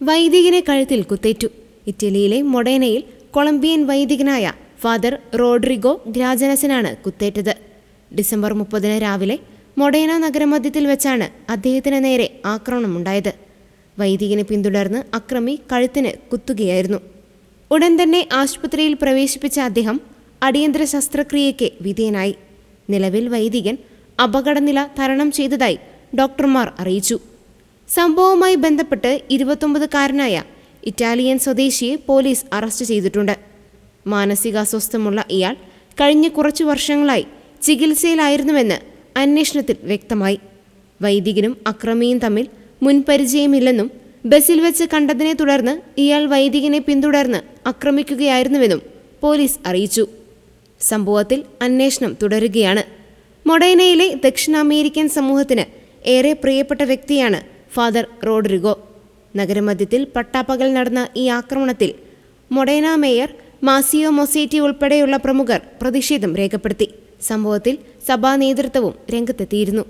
വൈദികനെ കഴുത്തിൽ കുത്തേറ്റു. ഇറ്റലിയിലെ മൊഡേനയിൽ Colombian വൈദികനായ father Rodrigo ഗ്രാജനസിനാണ് കുത്തേറ്റത്. December 30 രാവിലെ മൊഡേന നഗരമധ്യത്തിൽ വെച്ചാണ് അദ്ദേഹത്തിന് നേരെ ആക്രമണമുണ്ടായത്. വൈദികനെ പിന്തുടർന്ന് അക്രമി കഴുത്തിന് കുത്തുകയായിരുന്നു. ഉടൻ തന്നെ ആശുപത്രിയിൽ പ്രവേശിപ്പിച്ച അദ്ദേഹം അടിയന്തര ശസ്ത്രക്രിയയ്ക്ക് വിധേയനായി. നിലവിൽ വൈദികൻ അപകടനില തരണം ചെയ്തതായി ഡോക്ടർമാർ അറിയിച്ചു. സംഭവവുമായി ബന്ധപ്പെട്ട് 29-കാരനായ ഇറ്റാലിയൻ സ്വദേശിയെ പോലീസ് അറസ്റ്റ് ചെയ്തിട്ടുണ്ട്. മാനസികാസ്വസ്ഥമുള്ള ഇയാൾ കഴിഞ്ഞ കുറച്ചു വർഷങ്ങളായി ചികിത്സയിലായിരുന്നുവെന്ന് അന്വേഷണത്തിൽ വ്യക്തമായി. വൈദികനും അക്രമിയും തമ്മിൽ മുൻപരിചയമില്ലെന്നും ബസിൽ വെച്ച് കണ്ടതിനെ തുടർന്ന് ഇയാൾ വൈദികനെ പിന്തുടർന്ന് ആക്രമിക്കുകയായിരുന്നുവെന്നും പോലീസ് അറിയിച്ചു. സംഭവത്തിൽ അന്വേഷണം തുടരുകയാണ്. മൊഡേനയിലെ ദക്ഷിണാമേരിക്കൻ സമൂഹത്തിന് ഏറെ പ്രിയപ്പെട്ട വ്യക്തിയാണ് ഫാദർ റോഡ്രിഗോ. നഗരമധ്യത്തിൽ പട്ടാപ്പകൽ നടന്ന ഈ ആക്രമണത്തിൽ മൊഡേന മേയർ മാസിയോ മൊസേറ്റി ഉൾപ്പെടെയുള്ള പ്രമുഖർ പ്രതിഷേധം രേഖപ്പെടുത്തി. സംഭവത്തിൽ സഭാ നേതൃത്വവും രംഗത്തെത്തിയിരുന്നു.